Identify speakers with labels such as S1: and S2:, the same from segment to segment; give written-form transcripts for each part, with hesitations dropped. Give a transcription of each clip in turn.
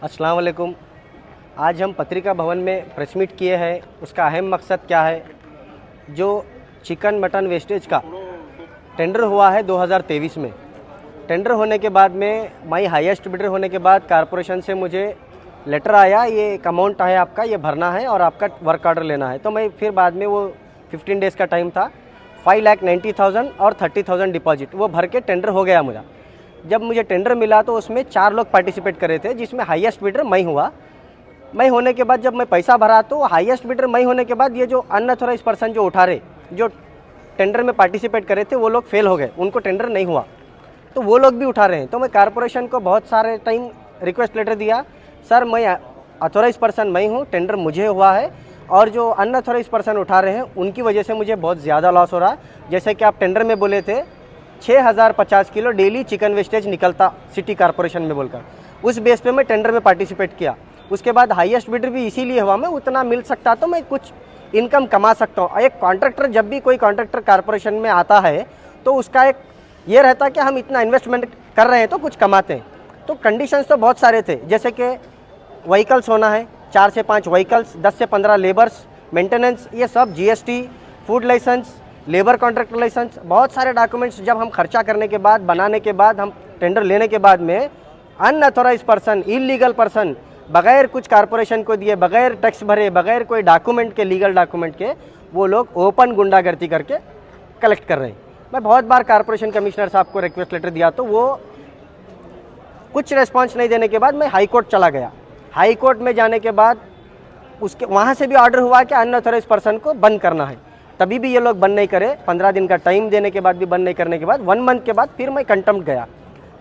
S1: अस्सलाम वालेकुम। आज हम पत्रिका भवन में प्रेस मीट किए हैं। उसका अहम मकसद क्या है? जो चिकन मटन वेस्टेज का टेंडर हुआ है 2023 में, टेंडर होने के बाद में माई हाईएस्ट बिडर होने के बाद कारपोरेशन से मुझे लेटर आया, ये एक अमाउंट है आपका, ये भरना है और आपका वर्क ऑर्डर लेना है। तो मैं फिर बाद में वो 15 डेज़ का टाइम था, 5,90,000 और 30,000 डिपॉजिट वो भर के टेंडर हो गया मुझे। जब मुझे टेंडर मिला तो उसमें 4 लोग पार्टिसिपेट करे थे, जिसमें हाईएस्ट बिडर मैं हुआ। मैं होने के बाद जब मैं पैसा भरा तो हाईएस्ट बिडर मैं होने के बाद ये जो अनऑथराइज पर्सन जो उठा रहे, जो टेंडर में पार्टिसिपेट करे थे, वो लोग फेल हो गए, उनको टेंडर नहीं हुआ, तो वो लोग भी उठा रहे हैं। तो मैं कारपोरेशन को बहुत सारे टाइम रिक्वेस्ट लेटर दिया, सर मैं अथोराइज पर्सन मैं हूँ, टेंडर मुझे हुआ है और जो अनऑथराइज पर्सन उठा रहे हैं उनकी वजह से मुझे बहुत ज़्यादा लॉस हो रहा है। जैसे कि आप टेंडर में बोले थे 6,050 किलो डेली चिकन वेस्टेज निकलता सिटी कारपोरेशन में बोलकर, उस बेस पे मैं टेंडर में पार्टिसिपेट किया। उसके बाद हाईएस्ट बिडर भी इसीलिए हुआ, मैं उतना मिल सकता तो मैं कुछ इनकम कमा सकता हूँ। एक कॉन्ट्रैक्टर, जब भी कोई कॉन्ट्रैक्टर कारपोरेशन में आता है तो उसका एक ये रहता है कि हम इतना इन्वेस्टमेंट कर रहे हैं तो कुछ कमाते हैं। तो कंडीशंस तो बहुत सारे थे, जैसे कि व्हीकल्स होना है, 4 से 5 व्हीकल्स, 10 से 15 लेबर्स, मेंटेनेंस, ये सब, GST, food licence, labour contractor licence, बहुत सारे डॉक्यूमेंट्स जब हम खर्चा करने के बाद, बनाने के बाद, हम टेंडर लेने के बाद में अनऑथराइज पर्सन, इलीगल पर्सन, बगैर कुछ कारपोरेशन को दिए, बगैर टैक्स भरे, बगैर कोई डॉक्यूमेंट के, लीगल डॉक्यूमेंट के, वो लोग ओपन गुंडागर्दी करके कलेक्ट कर रहे हैं। मैं बहुत बार कारपोरेशन कमिश्नर साहब को रिक्वेस्ट लेटर दिया तो वो कुछ रिस्पॉन्स नहीं देने के बाद मैं हाई कोर्ट चला गया। हाई कोर्ट में जाने के बाद उसके वहाँ से भी ऑर्डर हुआ कि अनऑथराइज पर्सन को बंद करना है, तभी भी ये लोग बंद नहीं करे। 15 दिन का टाइम देने के बाद भी बंद नहीं करने के बाद 1 मंथ के बाद फिर मैं कंटेम्प्ट गया।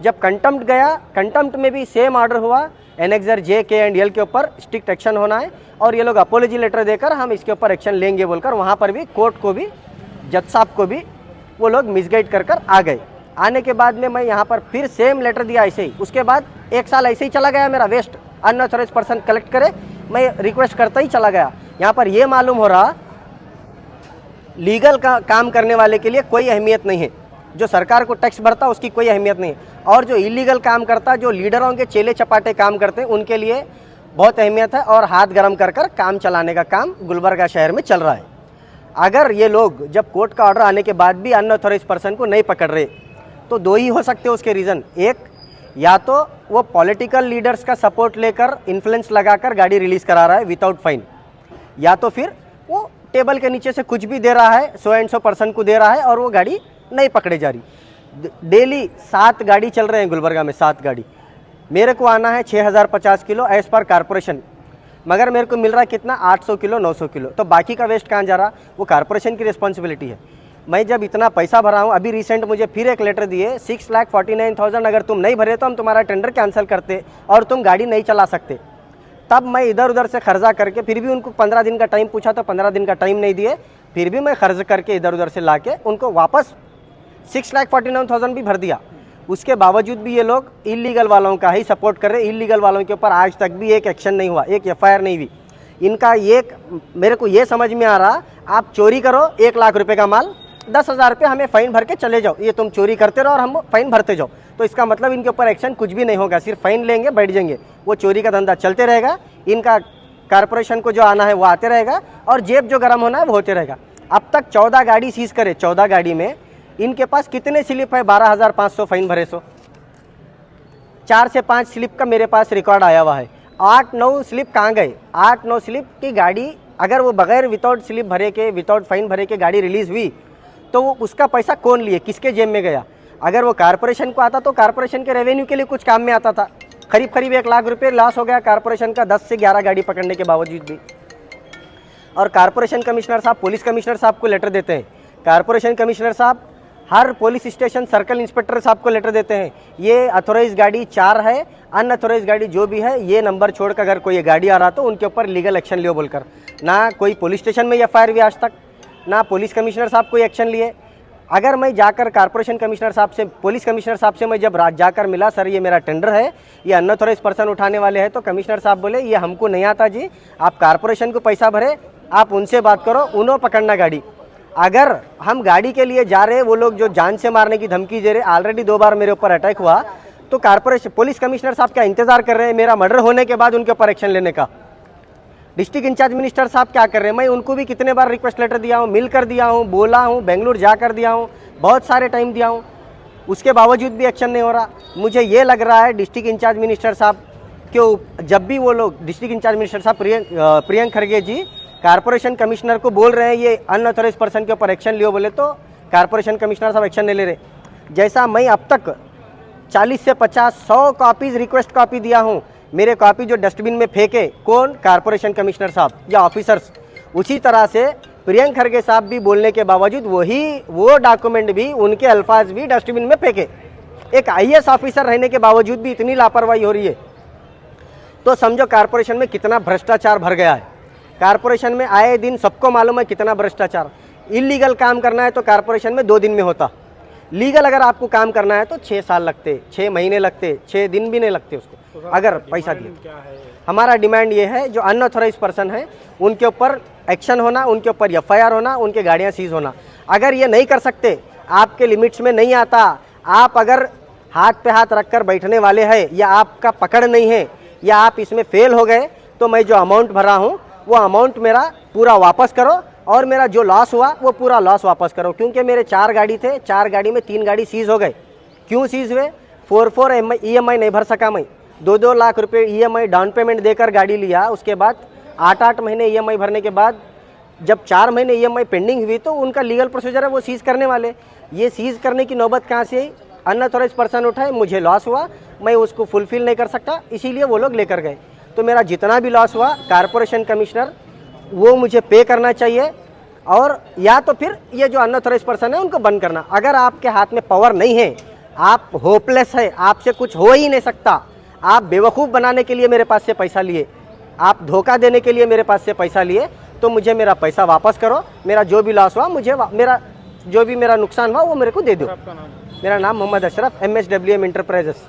S1: जब कंटेम्प्ट गया, कंटेम्प्ट में भी सेम ऑर्डर हुआ, एनेक्सर जे, के एंड एल के ऊपर स्ट्रिक्ट एक्शन होना है और ये लोग अपोलॉजी लेटर देकर हम इसके ऊपर एक्शन लेंगे बोलकर, वहाँ पर भी कोर्ट को भी, जज साहब को भी वो लोग मिसगाइड कर आ गए। आने के बाद में मैं यहाँ पर फिर सेम लेटर दिया ऐसे ही। उसके बाद 1 साल ऐसे ही चला गया मेरा वेस्ट, अनऑथराइज पर्सन कलेक्ट करे, मैं रिक्वेस्ट करता ही चला गया। यहाँ पर ये मालूम हो रहा लीगल का काम करने वाले के लिए कोई अहमियत नहीं है, जो सरकार को टैक्स भरता उसकी कोई अहमियत नहीं है, और जो इलीगल काम करता, जो लीडरों के चेले चपाटे काम करते हैं, उनके लिए बहुत अहमियत है और हाथ गर्म कर काम चलाने का काम गुलबर्गा शहर में चल रहा है। अगर ये लोग जब कोर्ट का ऑर्डर आने के बाद भी अनऑथराइज पर्सन को नहीं पकड़ रहे तो 2 ही हो सकते हैं उसके रीज़न। एक, या तो वो पॉलिटिकल लीडर्स का सपोर्ट लेकर, इन्फ्लुएंस लगाकर गाड़ी रिलीज़ करा रहा है विदाउट फाइन, या तो फिर वो टेबल के नीचे से कुछ भी दे रहा है, 100 एंड 100 पर्सन को दे रहा है और वो गाड़ी नहीं पकड़े जा रही। डेली 7 गाड़ी चल रहे हैं गुलबर्गा में, 7 गाड़ी। मेरे को आना है 6,050 किलो एज पर कारपोरेशन, मगर मेरे को मिल रहा है कितना, 800 किलो, 900 किलो। तो बाकी का वेस्ट कहाँ जा रहा? वो कारपोरेशन की रिस्पॉन्सिबिलिटी है। मैं जब इतना पैसा भरा हूँ, अभी रिसेंट मुझे फिर एक लेटर दिए, 6,49,000 अगर तुम नहीं भरे तो हम तुम्हारा टेंडर कैंसिल करते और तुम गाड़ी नहीं चला सकते। तब मैं इधर उधर से खर्चा करके, फिर भी उनको 15 दिन का टाइम पूछा तो 15 दिन का टाइम नहीं दिए, फिर भी मैं खर्च करके इधर उधर से लाके उनको वापस 6,49,000 भी भर दिया। उसके बावजूद भी ये लोग इलीगल वालों का ही सपोर्ट कर रहे हैं। इलीगल वालों के ऊपर आज तक भी एक एक्शन नहीं हुआ, एक एफआईआर नहीं हुई। इनका एक, मेरे को ये समझ में आ रहा, आप चोरी करो 1 लाख रुपए का माल, 10,000 रुपये हमें फ़ाइन भर के चले जाओ, ये तुम चोरी करते रहो और हम फ़ाइन भरते जाओ। तो इसका मतलब इनके ऊपर एक्शन कुछ भी नहीं होगा, सिर्फ फ़ाइन लेंगे, बैठ जाएंगे, वो चोरी का धंधा चलते रहेगा। इनका कारपोरेशन को जो आना है वो आते रहेगा और जेब जो गर्म होना है वो होते रहेगा। अब तक 14 गाड़ी सीज करे, 14 गाड़ी में इनके पास कितने स्लिप है? 12,500 फाइन भरे, 4 से 5 स्लिप का मेरे पास रिकॉर्ड आया हुआ है। 8-9 स्लिप कहाँ गए? 8-9 स्लिप की गाड़ी, अगर वो बगैर विदाउट स्लिप भरे के, विदाउट फाइन भरे के गाड़ी रिलीज़ हुई तो वो उसका पैसा कौन लिए, किसके जेब में गया? अगर वो कारपोरेशन को आता तो कारपोरेशन के रेवेन्यू के लिए कुछ काम में आता था। करीब 1 लाख रुपये लॉस हो गया कारपोरेशन का, 10 से 11 गाड़ी पकड़ने के बावजूद भी। और कारपोरेशन कमिश्नर साहब पुलिस कमिश्नर साहब को लेटर देते हैं। कारपोरेशन कमिश्नर साहब हर पुलिस स्टेशन सर्कल इंस्पेक्टर साहब को लेटर देते हैं, ये अथोराइज गाड़ी 4 है, अनअथोराइज गाड़ी जो भी है ये नंबर छोड़कर अगर कोई ये गाड़ी आ रहा तो उनके ऊपर लीगल एक्शन लियो बोलकर। ना कोई पुलिस स्टेशन में एफआईआर हुई आज तक, ना पुलिस कमिश्नर साहब कोई एक्शन लिए। अगर मैं जाकर कारपोरेशन कमिश्नर साहब से, पुलिस कमिश्नर साहब से मैं जब रात जाकर मिला, सर ये मेरा टेंडर है, ये अनऑथोराइज पर्सन उठाने वाले हैं, तो कमिश्नर साहब बोले ये हमको नहीं आता जी, आप कारपोरेशन को पैसा भरे, आप उनसे बात करो, उन्हों पकड़ना गाड़ी। अगर हम गाड़ी के लिए जा रहे हैं, वो लोग जो जान से मारने की धमकी दे रहे, ऑलरेडी 2 बार मेरे ऊपर अटैक हुआ, तो कारपोरेशन पुलिस कमिश्नर साहब क्या इंतजार कर रहे हैं मेरा मर्डर होने के बाद उनके ऊपर एक्शन लेने का? डिस्ट्रिक्ट इंचार्ज मिनिस्टर साहब क्या कर रहे हैं? मैं उनको भी कितने बार रिक्वेस्ट लेटर दिया हूँ, मिल कर दिया हूँ, बोला हूँ, बेंगलुरु जा कर दिया हूँ, बहुत सारे टाइम दिया हूँ, उसके बावजूद भी एक्शन नहीं हो रहा। मुझे ये लग रहा है डिस्ट्रिक्ट इंचार्ज मिनिस्टर साहब क्यों, जब भी वो लोग डिस्ट्रिक्ट इंचार्ज मिनिस्टर साहब प्रियंक खरगे जी कारपोरेशन कमिश्नर को बोल रहे हैं ये अनऑथराइज पर्सन के ऊपर एक्शन लियो, बोले तो कारपोरेशन कमिश्नर साहब एक्शन नहीं ले रहे। जैसा मैं अब तक 40 से 50 100 कॉपीज रिक्वेस्ट कॉपी दिया हूँ, मेरे कॉपी जो डस्टबिन में फेंके कौन? कारपोरेशन कमिश्नर साहब या ऑफिसर्स। उसी तरह से प्रियंक खरगे साहब भी बोलने के बावजूद वो डॉक्यूमेंट भी, उनके अल्फाज भी डस्टबिन में फेंके। एक IAS ऑफिसर रहने के बावजूद भी इतनी लापरवाही हो रही है, तो समझो कारपोरेशन में कितना भ्रष्टाचार भर गया है। कारपोरेशन में आए दिन सबको मालूम है कितना भ्रष्टाचार। इलीगल काम करना है तो कारपोरेशन में 2 दिन में होता, लीगल अगर आपको काम करना है तो 6 साल लगते, 6 महीने लगते, 6 दिन भी नहीं लगते उसको, अगर पैसा दिए। हमारा डिमांड ये है जो अनऑथराइज पर्सन है उनके ऊपर एक्शन होना, उनके ऊपर FIR होना, उनके गाड़ियाँ सीज होना। अगर ये नहीं कर सकते, आपके लिमिट्स में नहीं आता, आप अगर हाथ पे हाथ रखकर बैठने वाले हैं या आपका पकड़ नहीं है या आप इसमें फेल हो गए, तो मैं जो अमाउंट भरा हूँ वो अमाउंट मेरा पूरा वापस करो और मेरा जो लॉस हुआ वो पूरा लॉस वापस करो। क्योंकि मेरे 4 गाड़ी थे, 4 गाड़ी में 3 गाड़ी सीज हो गए। क्यों सीज हुए? 4 EMI नहीं भर सका मैं, 2-2 लाख रुपए EMI डाउन पेमेंट देकर गाड़ी लिया। उसके बाद 8-8 महीने EMI भरने के बाद जब 4 महीने EMI पेंडिंग हुई तो उनका लीगल प्रोसीजर है वो सीज करने वाले। ये सीज करने की नौबत कहाँ से आई? अनऑथराइज पर्सन उठाए, मुझे लॉस हुआ, मैं उसको फुलफिल नहीं कर सकता, इसीलिए वो लोग लेकर गए। तो मेरा जितना भी लॉस हुआ कारपोरेशन कमिश्नर वो मुझे पे करना चाहिए, और या तो फिर ये जो अनऑथराइज पर्सन है उनको बंद करना। अगर आपके हाथ में पावर नहीं है, आप होपलेस है, आपसे कुछ हो ही नहीं सकता, आप बेवकूफ़ बनाने के लिए मेरे पास से पैसा लिए, आप धोखा देने के लिए मेरे पास से पैसा लिए, तो मुझे मेरा पैसा वापस करो। मेरा जो भी लॉस हुआ मुझे मेरा जो भी मेरा नुकसान हुआ वो मेरे को दे दो। मेरा नाम मोहम्मद अशरफ, MSWM इंटरप्राइजेस।